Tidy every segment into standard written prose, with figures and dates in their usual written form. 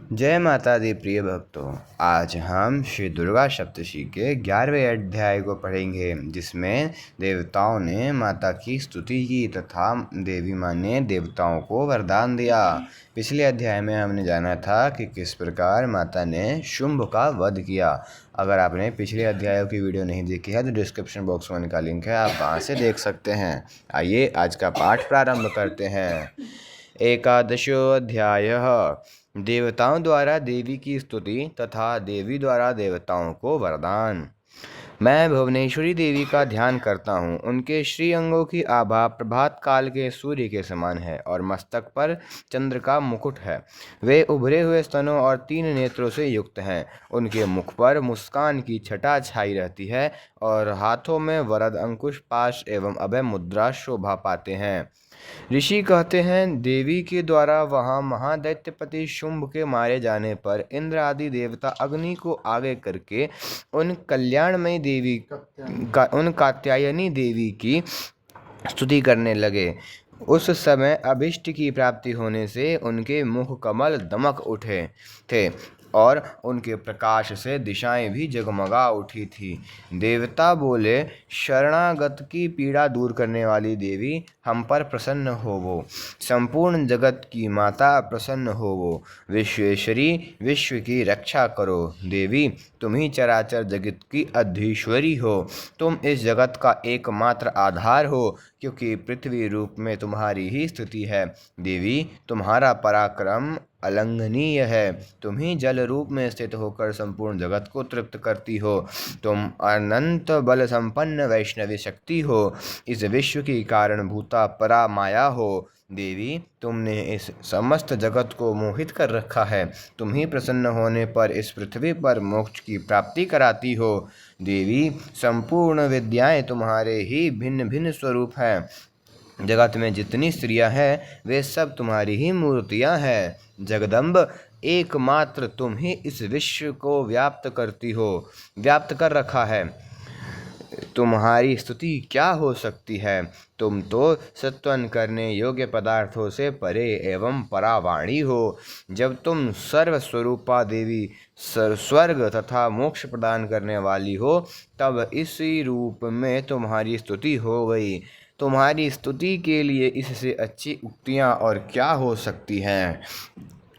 जय माता दी प्रिय भक्तों। आज हम श्री दुर्गा सप्तशती के 11वें अध्याय को पढ़ेंगे, जिसमें देवताओं ने माता की स्तुति की तथा देवी माँ ने देवताओं को वरदान दिया। पिछले अध्याय में हमने जाना था कि किस प्रकार माता ने शुंभ का वध किया। अगर आपने पिछले अध्यायों की वीडियो नहीं देखी है तो डिस्क्रिप्शन बॉक्स में उनका लिंक है, आप वहाँ से देख सकते हैं। आइए आज का पाठ प्रारंभ करते हैं। एकादशो अध्यायः। देवताओं द्वारा देवी की स्तुति तथा देवी द्वारा देवताओं को वरदान। मैं भुवनेश्वरी देवी का ध्यान करता हूँ। उनके श्री अंगों की आभा प्रभात काल के सूर्य के समान है और मस्तक पर चंद्र का मुकुट है। वे उभरे हुए स्तनों और 3 नेत्रों से युक्त हैं। उनके मुख पर मुस्कान की छटा छाई रहती है और हाथों में वरद अंकुश पाश एवं अभय मुद्रा शोभा पाते हैं। ऋषि कहते हैं, देवी के द्वारा वहां महादैत्यपति शुंभ के मारे जाने पर इंद्र आदि देवता अग्नि को आगे करके उन कात्यायनी देवी की स्तुति करने लगे। उस समय अभिष्ट की प्राप्ति होने से उनके मुख कमल दमक उठे थे और उनके प्रकाश से दिशाएं भी जगमगा उठी थी। देवता बोले, शरणागत की पीड़ा दूर करने वाली देवी हम पर प्रसन्न होवो। संपूर्ण जगत की माता प्रसन्न होवो। विश्वेश्वरी, विश्व की रक्षा करो। देवी, तुम ही चराचर जगत की अधीश्वरी हो। तुम इस जगत का एकमात्र आधार हो, क्योंकि पृथ्वी रूप में तुम्हारी ही स्थिति है। देवी, तुम्हारा पराक्रम अलंघनीय है। तुम ही जल रूप में स्थित होकर संपूर्ण जगत को तृप्त करती हो। तुम अनंत बल संपन्न वैष्णवी शक्ति हो। इस विश्व की कारणभूता परा माया हो। देवी, तुमने इस समस्त जगत को मोहित कर रखा है। तुम ही प्रसन्न होने पर इस पृथ्वी पर मोक्ष की प्राप्ति कराती हो। देवी, संपूर्ण विद्याएं तुम्हारे ही भिन्न भिन्न स्वरूप हैं। जगत में जितनी स्त्रियां हैं वे सब तुम्हारी ही मूर्तियां हैं। जगदम्ब, एकमात्र तुम ही इस विश्व को व्याप्त करती हो, व्याप्त कर रखा है। तुम्हारी स्तुति क्या हो सकती है। तुम तो सत्वन करने योग्य पदार्थों से परे एवं परावाणी हो। जब तुम सर्वस्वरूपा देवी स्वर्ग तथा मोक्ष प्रदान करने वाली हो, तब इसी रूप में तुम्हारी स्तुति हो गई। तुम्हारी स्तुति के लिए इससे अच्छी उक्तियाँ और क्या हो सकती हैं।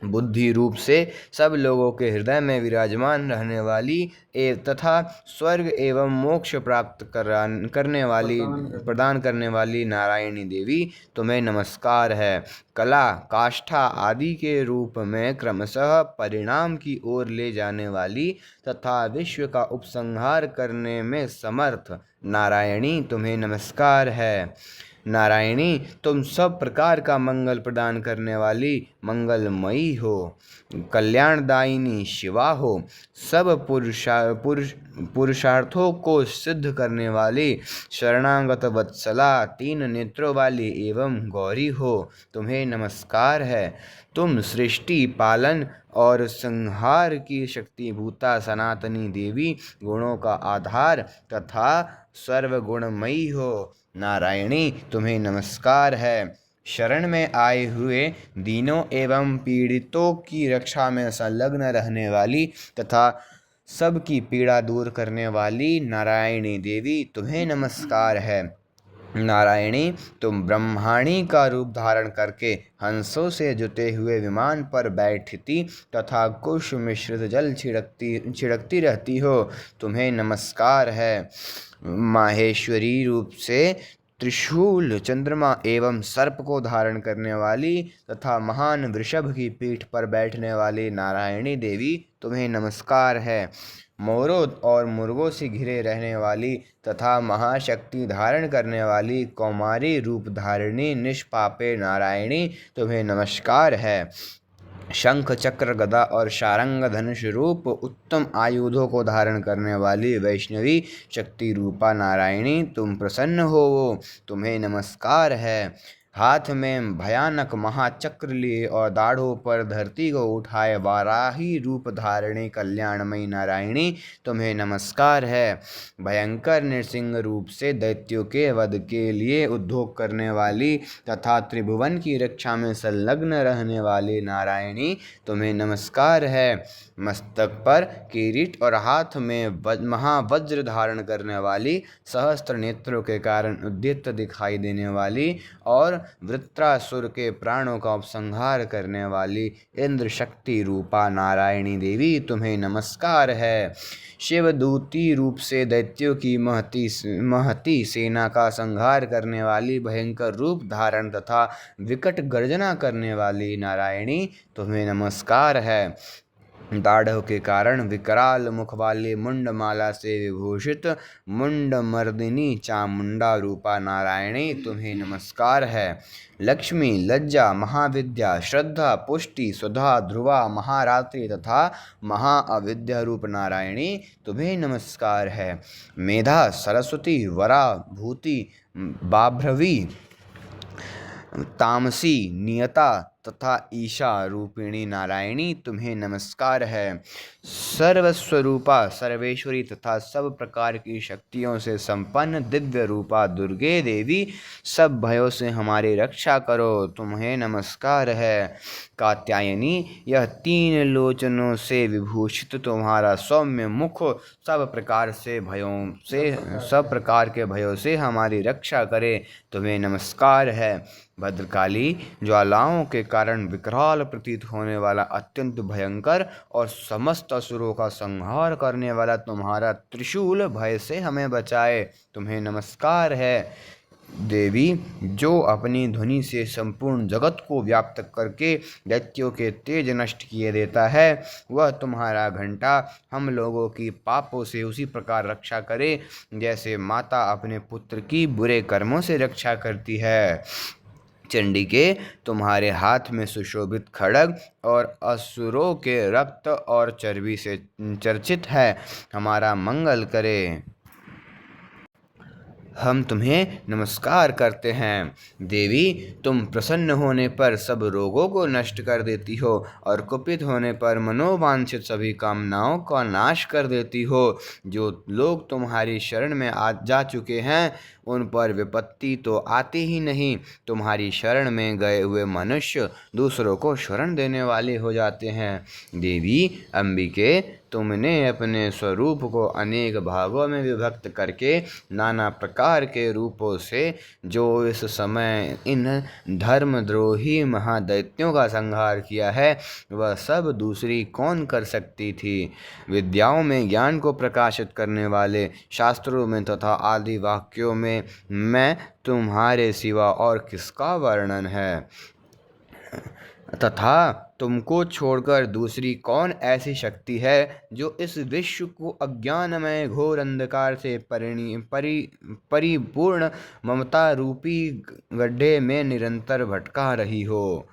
बुद्धि रूप से सब लोगों के हृदय में विराजमान रहने वाली तथा स्वर्ग एवं मोक्ष प्राप्त प्रदान करने वाली नारायणी देवी, तुम्हें नमस्कार है। कला, काष्ठा आदि के रूप में क्रमशः परिणाम की ओर ले जाने वाली तथा विश्व का उपसंहार करने में समर्थ नारायणी, तुम्हें नमस्कार है। नारायणी, तुम सब प्रकार का मंगल प्रदान करने वाली मंगलमयी हो। कल्याणदायिनी शिवा हो। सब पुरुषार्थों को सिद्ध करने वाली शरणागत वत्सला, 3 नेत्रों वाली एवं गौरी हो। तुम्हें नमस्कार है। तुम सृष्टि, पालन और संहार की शक्तिभूता सनातनी देवी, गुणों का आधार तथा सर्वगुणमयी हो। नारायणी, तुम्हें नमस्कार है। शरण में आए हुए दीनों एवं पीड़ितों की रक्षा में संलग्न रहने वाली तथा सबकी पीड़ा दूर करने वाली नारायणी देवी, तुम्हें नमस्कार है। नारायणी, तुम ब्रह्माणी का रूप धारण करके हंसों से जुते हुए विमान पर बैठती तथा कुश मिश्रित जल छिड़कती रहती हो। तुम्हें नमस्कार है। माहेश्वरी रूप से त्रिशूल, चंद्रमा एवं सर्प को धारण करने वाली तथा महान वृषभ की पीठ पर बैठने वाली नारायणी देवी, तुम्हें नमस्कार है। मोरों और मुर्गों से घिरे रहने वाली तथा महाशक्ति धारण करने वाली कौमारी रूप धारिणी निष्पापे नारायणी, तुम्हें नमस्कार है। शंख, चक्र, गदा और शारंग धनुष रूप उत्तम आयुधों को धारण करने वाली वैष्णवी शक्ति रूपा नारायणी, तुम प्रसन्न हो। तुम्हें नमस्कार है। हाथ में भयानक महाचक्र लिए और दाढ़ों पर धरती को उठाए वाराही रूप धारणी कल्याणमयी नारायणी तुम्हें नमस्कार है। भयंकर नृसिंह रूप से दैत्यों के वध के लिए उद्योग करने वाली तथा त्रिभुवन की रक्षा में संलग्न रहने वाली नारायणी तुम्हें नमस्कार है। मस्तक पर किरीट और हाथ में महावज्र धारण करने वाली, सहस्त्र नेत्रों के कारण उद्यत दिखाई देने वाली और वृत्रासुर के प्राणों का उपसंहार करने वाली इंद्र शक्ति रूपा नारायणी देवी तुम्हें नमस्कार है। शिवदूती रूप से दैत्यों की महती सेना का संहार करने वाली, भयंकर रूप धारण तथा विकट गर्जना करने वाली नारायणी तुम्हें नमस्कार है। दाढ़ों के कारण विकराल मुख वाली मुंडमाला से विभूषित मुंडमर्दिनी चामुंडा रूपा नारायणी तुम्हें नमस्कार है। लक्ष्मी, लज्जा, महाविद्या, श्रद्धा, पुष्टि, सुधा, ध्रुवा, महारात्रि तथा महाअविद्या रूप नारायणी तुम्हें नमस्कार है। मेधा, सरस्वती, वरा, भूति, बाभ्रवी, तामसी, नियता तथा ईशा रूपिणी नारायणी तुम्हें नमस्कार है। सर्वस्वरूपा, सर्वेश्वरी तथा सब प्रकार की शक्तियों से संपन्न दिव्य रूपा दुर्गे देवी सब भयों से हमारी रक्षा करो तुम्हें नमस्कार है। कात्यायनी, यह 3 लोचनों से विभूषित तुम्हारा सौम्य मुख सब प्रकार के भयों से हमारी रक्षा करे तुम्हें नमस्कार है। भद्रकाली, ज्वालाओं के कारण विकराल प्रतीत होने वाला, अत्यंत भयंकर और समस्त असुरों का संहार करने वाला तुम्हारा त्रिशूल भय से हमें बचाए तुम्हें नमस्कार है। देवी, जो अपनी ध्वनि से संपूर्ण जगत को व्याप्त करके दैत्यों के तेज नष्ट किए देता है, वह तुम्हारा घंटा हम लोगों की पापों से उसी प्रकार रक्षा करे जैसे माता अपने पुत्र की बुरे कर्मों से रक्षा करती है। चंडिके, तुम्हारे हाथ में सुशोभित खड्ग और असुरों के रक्त और चर्बी से चर्चित है, हमारा मंगल करे। हम तुम्हें नमस्कार करते हैं। देवी, तुम प्रसन्न होने पर सब रोगों को नष्ट कर देती हो और कुपित होने पर मनोवांछित सभी कामनाओं का नाश कर देती हो। जो लोग तुम्हारी शरण में जा चुके हैं उन पर विपत्ति तो आती ही नहीं। तुम्हारी शरण में गए हुए मनुष्य दूसरों को शरण देने वाले हो जाते हैं। देवी अंबिके, तुमने अपने स्वरूप को अनेक भागों में विभक्त करके नाना प्रकार के रूपों से जो इस समय इन धर्मद्रोही महादैत्यों का संहार किया है, वह सब दूसरी कौन कर सकती थी। विद्याओं में ज्ञान को प्रकाशित करने वाले, शास्त्रों में तथा आदि वाक्यों में मैं तुम्हारे सिवा और किसका वर्णन है, तथा तुमको छोड़कर दूसरी कौन ऐसी शक्ति है जो इस विश्व को अज्ञानमय घोर अंधकार से परिपूर्ण ममता रूपी गड्ढे में निरंतर भटका रही हो।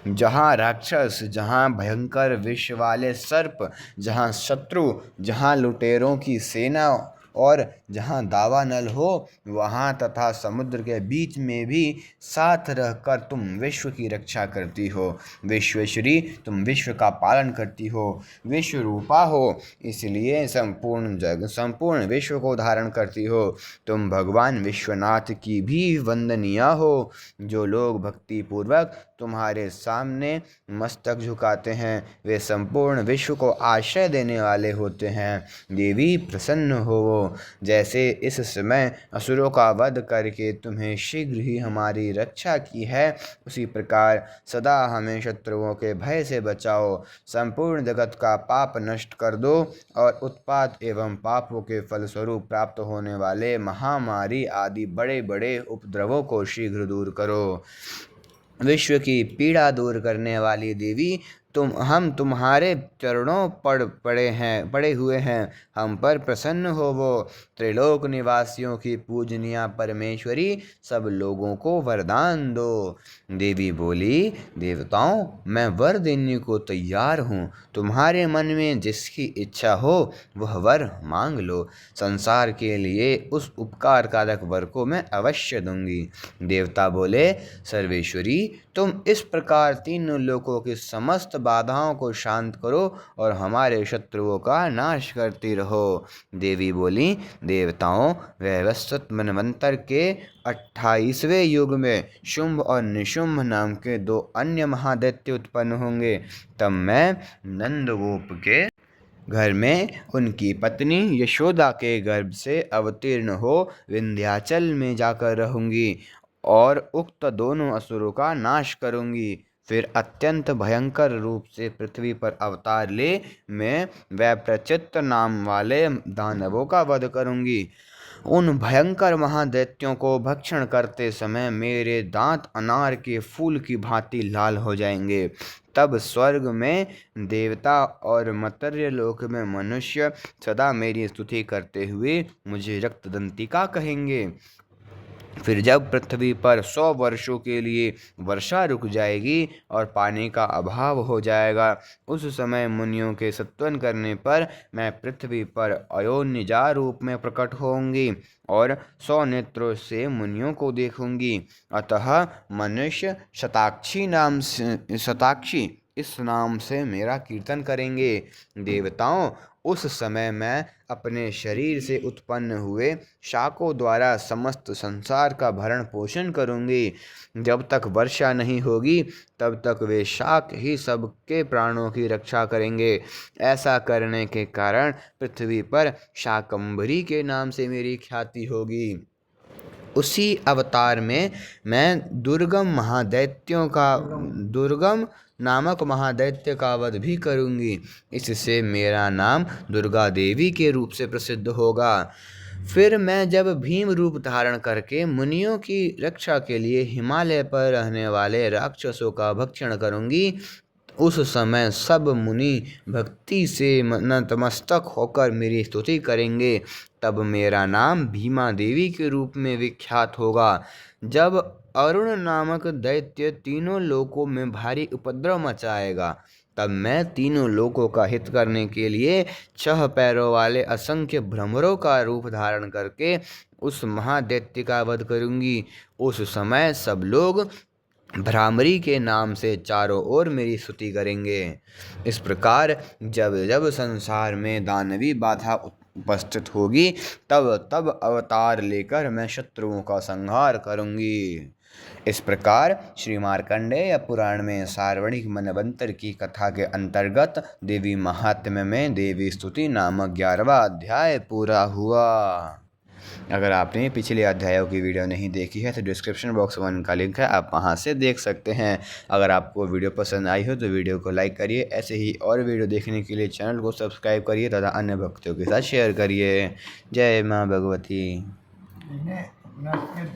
जहाँ राक्षस, जहाँ भयंकर विष वाले सर्प, जहाँ शत्रु, जहाँ लुटेरों की सेना और जहाँ दावानल हो, वहाँ तथा समुद्र के बीच में भी साथ रहकर तुम विश्व की रक्षा करती हो। विश्वेश्वरी, तुम विश्व का पालन करती हो, विश्व रूपा हो, इसलिए संपूर्ण विश्व को धारण करती हो। तुम भगवान विश्वनाथ की भी वंदनीय हो। जो लोग भक्ति पूर्वक तुम्हारे सामने मस्तक झुकाते हैं वे संपूर्ण विश्व को आश्रय देने वाले होते हैं। देवी प्रसन्न हो। जैसे इस समय असुरों का वध करके तुम्हें शीघ्र ही हमारी रक्षा की है, उसी प्रकार सदा हमें शत्रुओं के भय से बचाओ। संपूर्ण जगत का पाप नष्ट कर दो और उत्पात एवं पापों के फलस्वरूप प्राप्त होने वाले महामारी आदि बड़े बड़े उपद्रवों को शीघ्र दूर करो। विश्व की पीड़ा दूर करने वाली देवी, हम तुम्हारे चरणों पड़े हुए हैं, हम पर प्रसन्न होवो। त्रिलोक निवासियों की पूजनीय परमेश्वरी, सब लोगों को वरदान दो। देवी बोली, देवताओं, मैं वर देने को तैयार हूँ। तुम्हारे मन में जिसकी इच्छा हो वह वर मांग लो। संसार के लिए उस उपकार कारक वर को मैं अवश्य दूंगी। देवता बोले, सर्वेश्वरी, तुम इस प्रकार तीनों लोकों की समस्त बाधाओं को शांत करो और हमारे शत्रुओं का नाश करती रहो। देवी बोली, देवताओं, वैवस्वत मनवंतर के 28वें युग में शुंभ और निशुंभ नाम के 2 अन्य महादैत्य उत्पन्न होंगे। तब मैं नंदगोप के घर में उनकी पत्नी यशोदा के गर्भ से अवतीर्ण हो विंध्याचल में जाकर रहूंगी और उक्त दोनों असुरों का नाश करूंगी। फिर अत्यंत भयंकर रूप से पृथ्वी पर अवतार ले मैं वैप्रचित्त नाम वाले दानवों का वध करूंगी। उन भयंकर महादैत्यों को भक्षण करते समय मेरे दांत अनार के फूल की भांति लाल हो जाएंगे। तब स्वर्ग में देवता और मर्त्य लोक में मनुष्य सदा मेरी स्तुति करते हुए मुझे रक्तदंतिका कहेंगे। फिर जब पृथ्वी पर 100 वर्षों के लिए वर्षा रुक जाएगी और पानी का अभाव हो जाएगा, उस समय मुनियों के सत्वन करने पर मैं पृथ्वी पर अयोनिजा रूप में प्रकट होंगी और 100 नेत्रों से मुनियों को देखूंगी। अतः मनुष्य शताक्षी इस नाम से मेरा कीर्तन करेंगे। देवताओं, उस समय मैं अपने शरीर से उत्पन्न हुए शाकों द्वारा समस्त संसार का भरण पोषण करूंगी। जब तक वर्षा नहीं होगी तब तक वे शाक ही सबके प्राणों की रक्षा करेंगे। ऐसा करने के कारण पृथ्वी पर शाकंभरी के नाम से मेरी ख्याति होगी। उसी अवतार में मैं दुर्गम नामक महादैत्य का वध भी करूंगी। इससे मेरा नाम दुर्गा देवी के रूप से प्रसिद्ध होगा। फिर मैं जब भीम रूप धारण करके मुनियों की रक्षा के लिए हिमालय पर रहने वाले राक्षसों का भक्षण करूंगी, उस समय सब मुनि भक्ति से नतमस्तक होकर मेरी स्तुति करेंगे। तब मेरा नाम भीमा देवी के रूप में विख्यात होगा। जब अरुण नामक दैत्य तीनों लोकों में भारी उपद्रव मचाएगा, तब मैं तीनों लोकों का हित करने के लिए 6 पैरों वाले असंख्य भ्रमरों का रूप धारण करके उस महादैत्य का वध करूंगी। उस समय सब लोग भ्रामरी के नाम से चारों ओर मेरी स्तुति करेंगे। इस प्रकार जब जब संसार में दानवी बाधा उपस्थित होगी, तब तब अवतार लेकर मैं शत्रुओं का संहार करूंगी। इस प्रकार श्री मार्कंडेय पुराण में सार्वणिक मनवंतर की कथा के अंतर्गत देवी महात्म्य में देवी स्तुति नामक 11वां अध्याय पूरा हुआ। अगर आपने पिछले अध्यायों की वीडियो नहीं देखी है तो डिस्क्रिप्शन बॉक्स में उनका लिंक है, आप वहां से देख सकते हैं। अगर आपको वीडियो पसंद आई हो तो वीडियो को लाइक करिए। ऐसे ही और वीडियो देखने के लिए चैनल को सब्सक्राइब करिए तथा अन्य भक्तों के साथ शेयर करिए। जय माँ भगवती।